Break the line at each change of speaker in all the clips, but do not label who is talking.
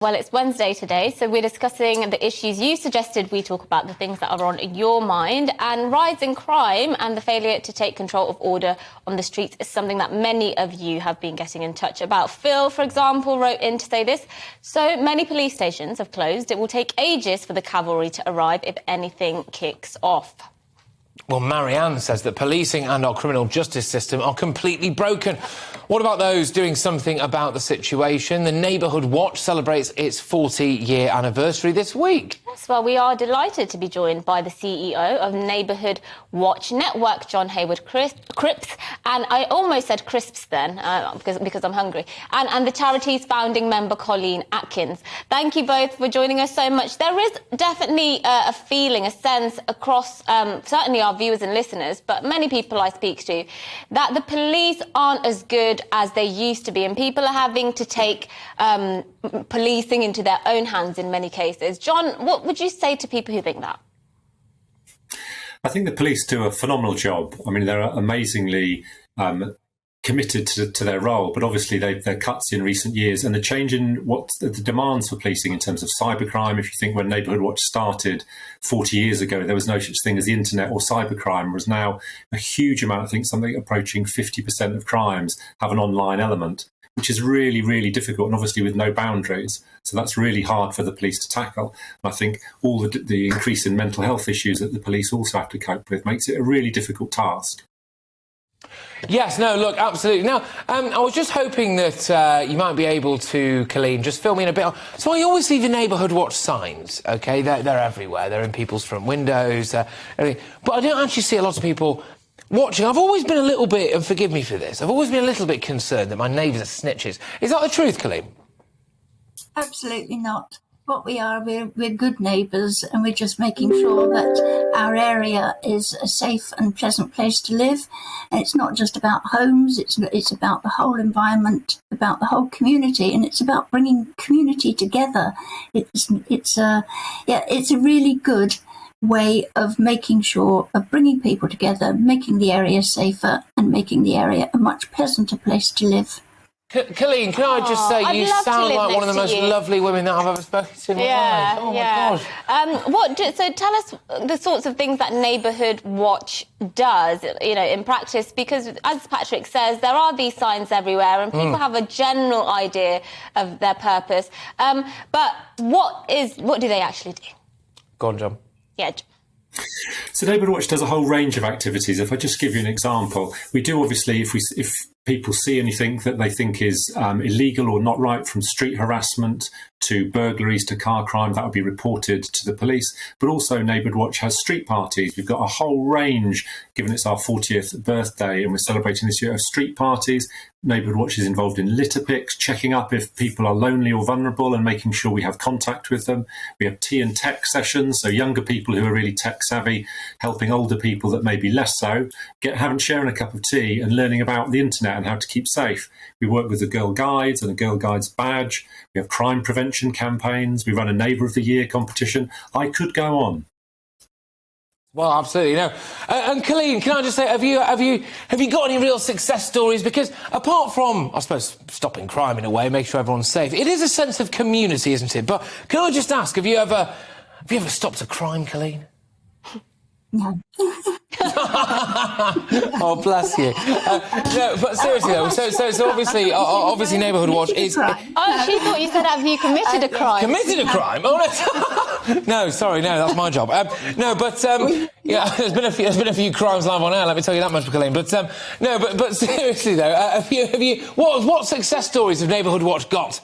Well, it's Wednesday today, so we're discussing the issues you suggested we talk about, the things that are on your mind. And rising crime and the failure to take control of order on the streets is something that many of you have been getting in touch about. Phil, for example, wrote in to say this: so many police stations have closed, it will take ages for the cavalry to arrive if anything kicks off.
Well, Marianne says that policing and our criminal justice system are completely broken. What about those doing something about the situation? The Neighbourhood Watch celebrates its 40-year anniversary this week.
Yes, well, we are delighted to be joined by the CEO of Neighbourhood Watch Network, John Hayward-Cripps, and I almost said crisps then, because I'm hungry, and the charity's founding member, Colleen Atkins. Thank you both for joining us so much. There is definitely a feeling, a sense across, certainly our viewers and listeners, but many people I speak to, that the police aren't as good as they used to be, and people are having to take policing into their own hands in many cases. John, what would you say to people who think that?
I think the police do a phenomenal job. I mean, they're amazingly committed to their role, but obviously they're cuts in recent years, and the change in what the demands for policing in terms of cybercrime. If you think when Neighbourhood Watch started 40 years ago, there was no such thing as the internet or cybercrime. Whereas now a huge amount, I think something approaching 50% of crimes have an online element, which is really, really difficult, and obviously with no boundaries. So that's really hard for the police to tackle. And I think all the increase in mental health issues that the police also have to cope with makes it a really difficult task.
Yes, no, look, absolutely. Now, I was just hoping that you might be able to, Colleen, just fill me in a bit. So I always see the Neighbourhood Watch signs, OK? They're everywhere. They're in people's front windows, everything. But I don't actually see a lot of people watching. I've always been a little bit, and forgive me for this, I've always been a little bit concerned that my neighbours are snitches. Is that the truth, Colleen?
Absolutely not. What we are, we're good neighbours, and we're just making sure that our area is a safe and pleasant place to live. And it's not just about homes, it's about the whole environment, about the whole community, and it's about bringing community together. It's a really good way of making sure of bringing people together, making the area safer, and making the area a much pleasanter place to live.
Colleen, can I just say, you sound like one of the most lovely women that I've ever spoken to in my life. Oh, my gosh.
So tell us the sorts of things that Neighbourhood Watch does, in practice, because, as Patrick says, there are these signs everywhere, and people have a general idea of their purpose. But what do they actually do?
Go on, John.
Yeah.
So Neighbourhood Watch does a whole range of activities. If I just give you an example, we do obviously, if people see anything that they think is illegal or not right, from street harassment to burglaries to car crime, that would be reported to the police. But also Neighbourhood Watch has street parties. We've got a whole range, given it's our 40th birthday and we're celebrating this year, of street parties. Neighbourhood Watch is involved in litter picks, checking up if people are lonely or vulnerable and making sure we have contact with them. We have tea and tech sessions, so younger people who are really tech savvy, helping older people that may be less so, sharing a cup of tea and learning about the internet and how to keep safe. We work with the Girl Guides and the Girl Guides badge. We have crime prevention campaigns. We run a Neighbour of the Year competition. I could go on.
Well, absolutely, no. And Colleen, can I just say, have you got any real success stories? Because apart from, I suppose, stopping crime in a way, making sure everyone's safe, it is a sense of community, isn't it? But can I just ask, have you ever stopped a crime, Colleen?
No.
Oh, bless you. No, but seriously though, so obviously Neighbourhood Watch is.
Oh, she thought you said, have you committed a crime?
Committed a crime? Oh no. No, sorry, no, that's my job. No, but yeah, there's been a few crimes live on air. Let me tell you that much, Colleen. But but seriously though, have you what success stories have Neighbourhood Watch got?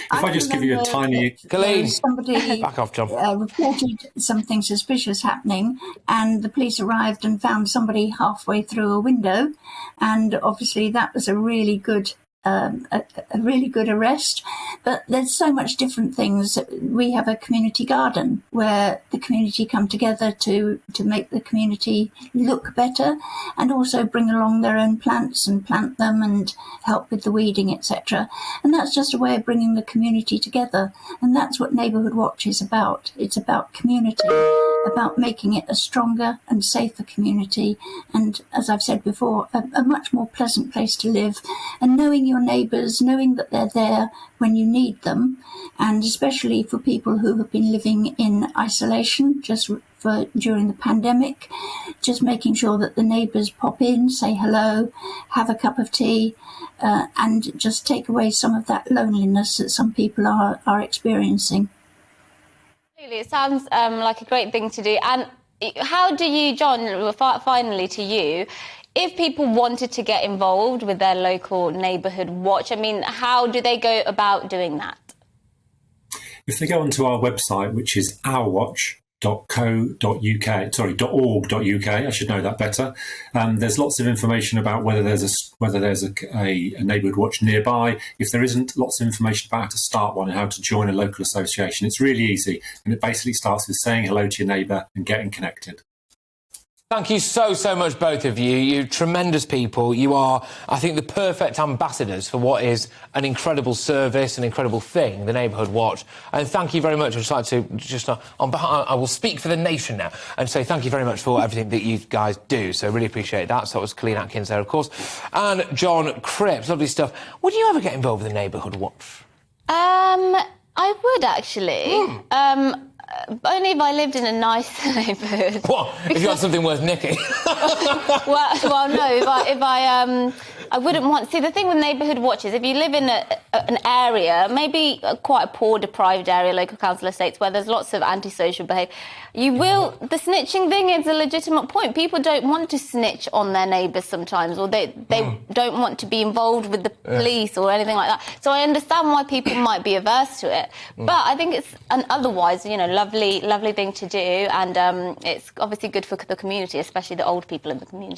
If I just give you a tiny...
Colleen,
somebody
back off, John.
Reported something suspicious happening, and the police arrived and found somebody halfway through a window, and obviously that was a really good arrest. But there's so much different things. We have a community garden where the community come together to make the community look better, and also bring along their own plants and plant them and help with the weeding, etc. And that's just a way of bringing the community together. And that's what Neighbourhood Watch is about. It's about community, about making it a stronger and safer community, and, as I've said before, a much more pleasant place to live, and knowing you your neighbours, knowing that they're there when you need them, and especially for people who have been living in isolation during the pandemic, just making sure that the neighbours pop in, say hello, have a cup of tea, and just take away some of that loneliness that some people are experiencing.
It sounds like a great thing to do. And how do you, John, finally to you, if people wanted to get involved with their local neighbourhood watch, I mean, how do they go about doing that?
If they go onto our website, which is ourwatch.co.uk, I should know that better. There's lots of information about whether there's a neighbourhood watch nearby. If there isn't, lots of information about how to start one and how to join a local association. It's really easy, and it basically starts with saying hello to your neighbour and getting connected.
Thank you so much, both of you. You're tremendous people. You are, I think, the perfect ambassadors for what is an incredible service, an incredible thing, the Neighbourhood Watch. And thank you very much. I'd just like to, on behalf, I will speak for the nation now and say thank you very much for everything that you guys do. So really appreciate that. So it was Colleen Atkins there, of course, and John Cripps. Lovely stuff. Would you ever get involved with the Neighbourhood Watch?
I would, actually. Only if I lived in a nice neighbourhood.
What? If you had something worth nicking?
well, no. If I wouldn't want. See, the thing with neighbourhood watches, if you live in an area, maybe quite a poor, deprived area, local council estates, where there's lots of antisocial behaviour, you will. The snitching thing is a legitimate point. People don't want to snitch on their neighbours sometimes, or they don't want to be involved with the police or anything like that. So I understand why people might be averse to it, but I think it's an otherwise, lovely thing to do, and it's obviously good for the community, especially the old people in the community.